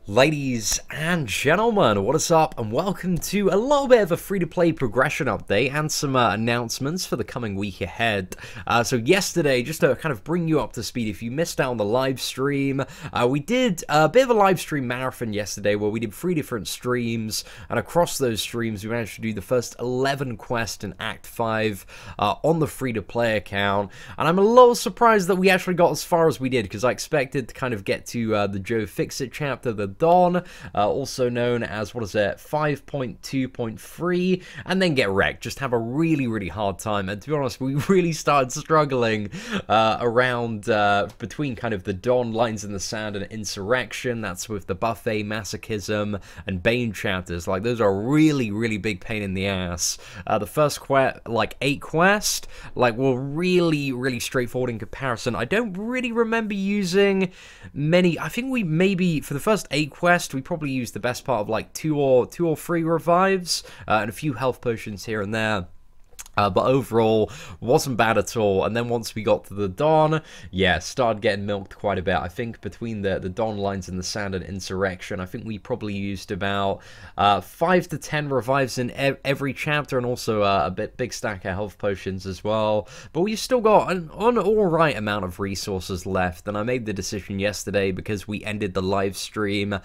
Ladies and gentlemen, what is up, and welcome to a little bit of a free-to-play progression update and some announcements for the coming week ahead. So yesterday, just to kind of bring you up to speed, if you missed out on the live stream, we did a bit of a live stream marathon yesterday where we did 3 different streams, and across those streams we managed to do the first 11 quests in Act 5 on the free-to-play account, and I'm a little surprised that we actually got as far as we did, because I expected to kind of get to the Joe Fix-It chapter, the Dawn, also known as, 5.2.3, and then get wrecked. Just have a really hard time, and to be honest, we really started struggling around between kind of the Dawn, Lines in the Sand, and Insurrection. That's with the Buffet, Masochism, and Bane chapters. Like, those are really big pain in the ass. The first quest, like 8 quests, like, were really straightforward in comparison. I don't really remember using many. I think we maybe, for the first 8 quest, we probably used the best part of like 2 or 3 revives and a few health potions here and there. But overall, wasn't bad at all. And then once we got to the Dawn, yeah, started getting milked quite a bit. I think between the Dawn, Lines in the Sand, and Insurrection, I think we probably used about 5 to 10 revives in every chapter, and also a big stack of health potions as well. But we've still got an alright amount of resources left, and I made the decision yesterday, because we ended the live stream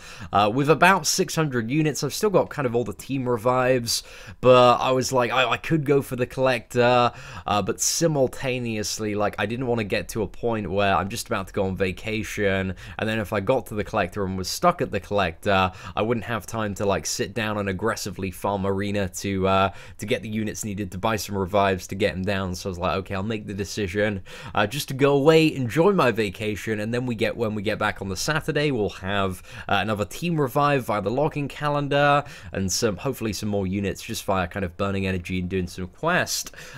with about 600 units. I've still got kind of all the team revives, but I was like, I could go for the collector, but simultaneously, like, I didn't want to get to a point where I'm just about to go on vacation, and then if I got to the collector and was stuck at the collector, I wouldn't have time to like sit down and aggressively farm arena to get the units needed to buy some revives to get him down. So I was like, okay, I'll make the decision just to go away, enjoy my vacation, and then when we get back on the Saturday, we'll have another team revive via the login calendar, and hopefully some more units just via kind of burning energy and doing some quests.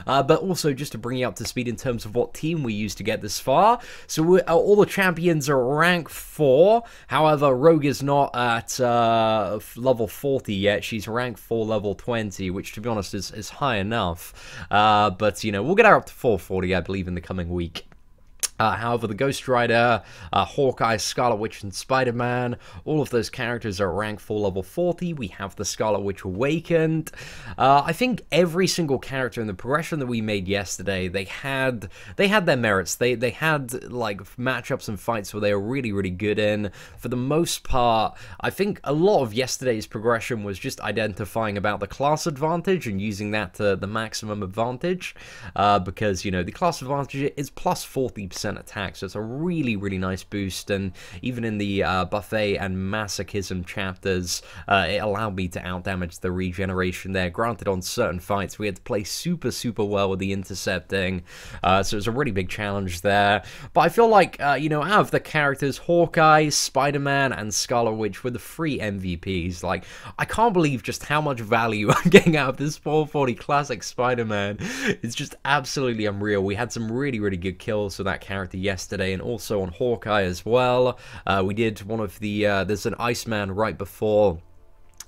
But also just to bring you up to speed in terms of what team we used to get this far. So all the champions are rank 4. However, Rogue is not at level 40 yet. She's rank 4, level 20, which to be honest is high enough. But you know, we'll get her up to 440, I believe, in the coming week. However, the Ghost Rider, Hawkeye, Scarlet Witch, and Spider-Man, all of those characters are rank 4, level 40. We have the Scarlet Witch Awakened. I think every single character in the progression that we made yesterday, they had their merits. They had like matchups and fights where they were really good in. For the most part, I think a lot of yesterday's progression was just identifying about the class advantage and using that to the maximum advantage, because, you know, the class advantage is plus 40% attack, so it's a really nice boost. And even in the Buffet and Masochism chapters, it allowed me to outdamage the regeneration there. Granted, on certain fights we had to play super well with the intercepting, so it was a really big challenge there. But I feel like, you know, out of the characters, Hawkeye, Spider-Man, and Scarlet Witch were the 3 MVPs. Like, I can't believe just how much value I'm getting out of this 440 classic Spider-Man. It's just absolutely unreal. We had some really good kills for that character yesterday, and also on Hawkeye as well. We did one of the there's an Iceman right before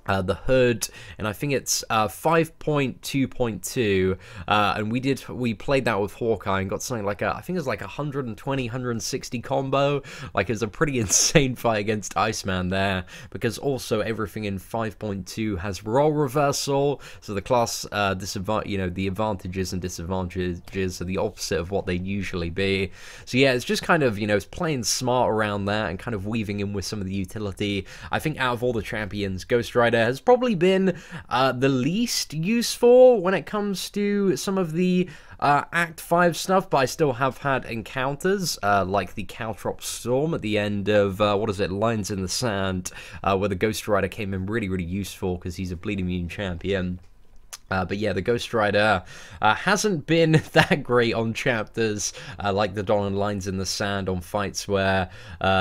the Hood, and I think it's 5.2.2, and we played that with Hawkeye and got something like I think it was like 120, 160 combo. Like, it was a pretty insane fight against Iceman there, because also everything in 5.2 has role reversal, so the class you know, the advantages and disadvantages are the opposite of what they'd usually be. So yeah, it's just kind of, you know, it's playing smart around that and kind of weaving in with some of the utility. I think out of all the champions, Ghost Rider has probably been the least useful when it comes to some of the Act 5 stuff, but I still have had encounters like the Caltrop Storm at the end of Lines in the Sand, where the Ghost Rider came in really useful because he's a bleed immune champion. But yeah, the Ghost Rider hasn't been that great on chapters like the Dawn and Lines in the Sand, on fights where,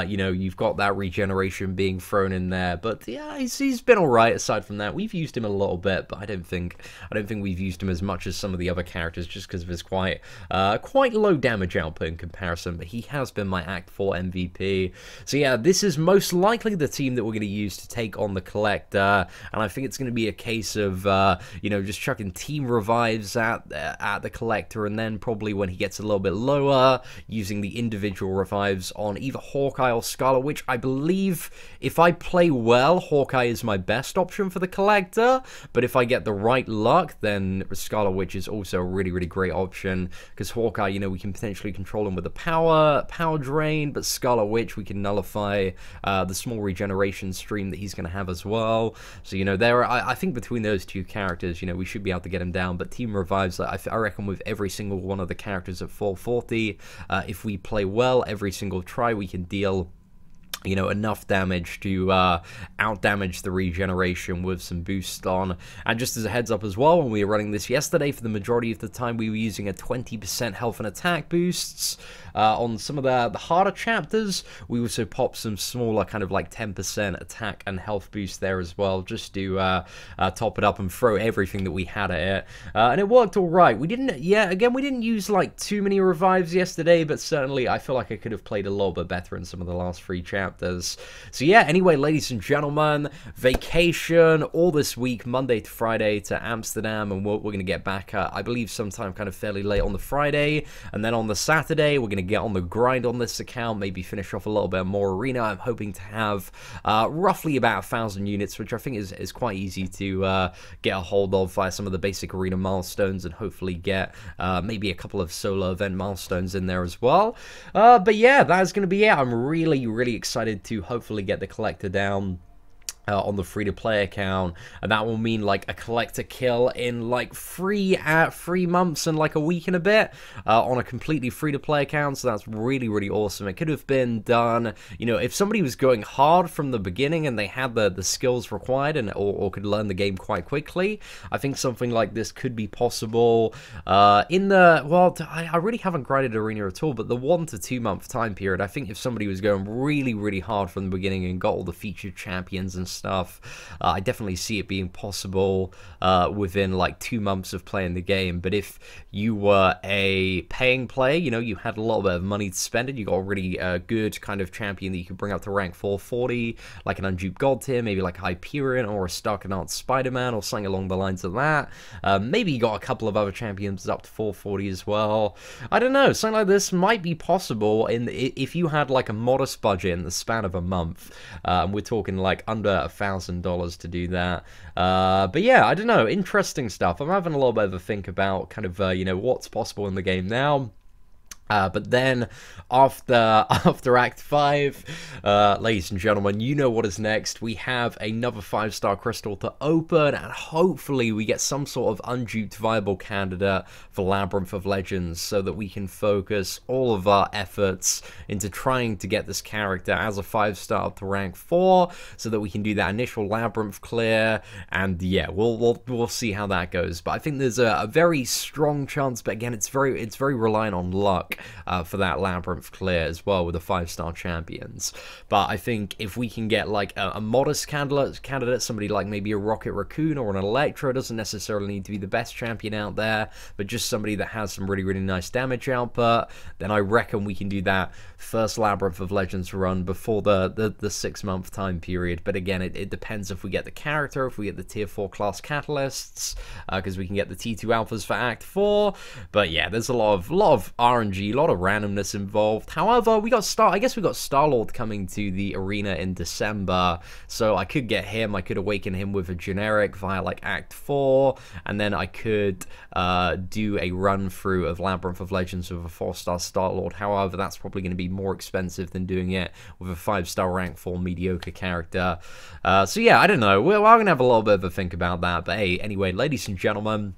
you know, you've got that regeneration being thrown in there. But yeah, he's been alright aside from that. We've used him a little bit, but I don't think we've used him as much as some of the other characters, just because of his quite low damage output in comparison. But he has been my Act 4 MVP. So yeah, this is most likely the team that we're going to use to take on the Collector, and I think it's going to be a case of, you know, just chucking team revives at the collector, and then probably when he gets a little bit lower, using the individual revives on either Hawkeye or Scarlet Witch. I believe if I play well, Hawkeye is my best option for the collector, but if I get the right luck, then Scarlet Witch is also a really, really great option, because Hawkeye, you know, we can potentially control him with a power drain, but Scarlet Witch, we can nullify the small regeneration stream that he's going to have as well. So, you know, I think between those two characters, you know, we should be able to get him down, but team revives, I reckon with every single one of the characters at 440, if we play well every single try, we can deal, you know, enough damage to out-damage the regeneration with some boost on. And just as a heads up as well, when we were running this yesterday, for the majority of the time, we were using a 20% health and attack boosts. On some of the harder chapters, we also popped some smaller kind of like 10% attack and health boost there as well, just to top it up and throw everything that we had at it. And it worked all right. We didn't, again, we didn't use like too many revives yesterday, but certainly I feel like I could have played a little bit better in some of the last 3 chapters. So yeah, anyway, ladies and gentlemen, vacation all this week, Monday to Friday to Amsterdam, and we're going to get back, I believe, sometime kind of fairly late on the Friday, and then on the Saturday, we're going to get on the grind on this account, maybe finish off a little bit more arena. I'm hoping to have roughly about 1,000 units, which I think is quite easy to get a hold of via some of the basic arena milestones, and hopefully get maybe a couple of solo event milestones in there as well. But yeah, that is going to be it. I'm really, really excited to hopefully get the collector down on the free-to-play account, and that will mean like a collector kill in like 3 months and like a week and a bit on a completely free-to-play account. So that's really, really awesome. It could have been done, you know, if somebody was going hard from the beginning and they had the skills required and or could learn the game quite quickly. I think something like this could be possible in the, well, I really haven't grinded arena at all, but the 1 to 2 month time period, I think if somebody was going really, really hard from the beginning and got all the featured champions and stuff, I definitely see it being possible within like 2 months of playing the game. But if you were a paying player, you know, you had a little bit of money to spend and you got a really good kind of champion that you could bring up to rank 440, like an unduped god tier, maybe like Hyperion or a Starkanaut Spider-Man or something along the lines of that. Maybe you got a couple of other champions up to 440 as well. I don't know, something like this might be possible if you had like a modest budget in the span of a month. We're talking like under $1,000 to do that. But yeah, I don't know, interesting stuff. I'm having a little bit of a think about kind of you know, what's possible in the game now. But then, after Act 5, ladies and gentlemen, you know what is next. We have another 5-star crystal to open, and hopefully we get some sort of unduped viable candidate for Labyrinth of Legends, so that we can focus all of our efforts into trying to get this character as a 5-star up to rank 4, so that we can do that initial Labyrinth clear, and yeah, we'll see how that goes. But I think there's a very strong chance, but again, it's very reliant on luck. For that Labyrinth clear as well with the 5-star champions. But I think if we can get like a modest candidate, somebody like maybe a Rocket Raccoon or an Electro, doesn't necessarily need to be the best champion out there, but just somebody that has some really, really nice damage output, then I reckon we can do that first Labyrinth of Legends run before the 6-month time period. But again, it depends if we get the character, if we get the tier 4 class catalysts, because we can get the T2 alphas for Act 4. But yeah, there's a lot of RNG, a lot of randomness involved. However, I guess we got Star-Lord coming to the arena in December, so I could get him, I could awaken him with a generic via like Act 4, and then I could do a run through of Labyrinth of Legends with a 4-star Star-Lord. However, that's probably going to be more expensive than doing it with a 5-star rank 4 mediocre character. So yeah, I don't know, we're going to have a little bit of a think about that. But hey, anyway, ladies and gentlemen,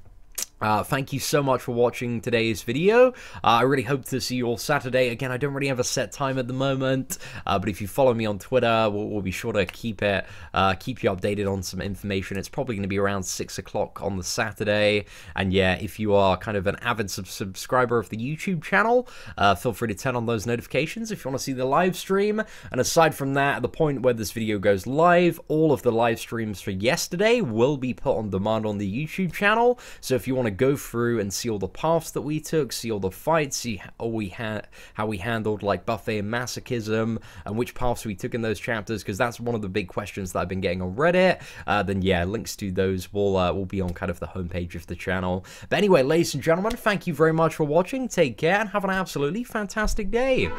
thank you so much for watching today's video. I really hope to see you all Saturday. Again, I don't really have a set time at the moment, but if you follow me on Twitter, we'll be sure to keep you updated on some information. It's probably going to be around 6 o'clock on the Saturday. And yeah, if you are kind of an avid subscriber of the YouTube channel, feel free to turn on those notifications if you want to see the live stream. And aside from that, at the point where this video goes live, all of the live streams for yesterday will be put on demand on the YouTube channel. So if you want want to go through and see all the paths that we took, see all the fights, see how we handled like buffet and masochism, and which paths we took in those chapters, because that's one of the big questions that I've been getting on Reddit, then yeah, links to those will be on kind of the homepage of the channel. But anyway, ladies and gentlemen, thank you very much for watching. Take care and have an absolutely fantastic day.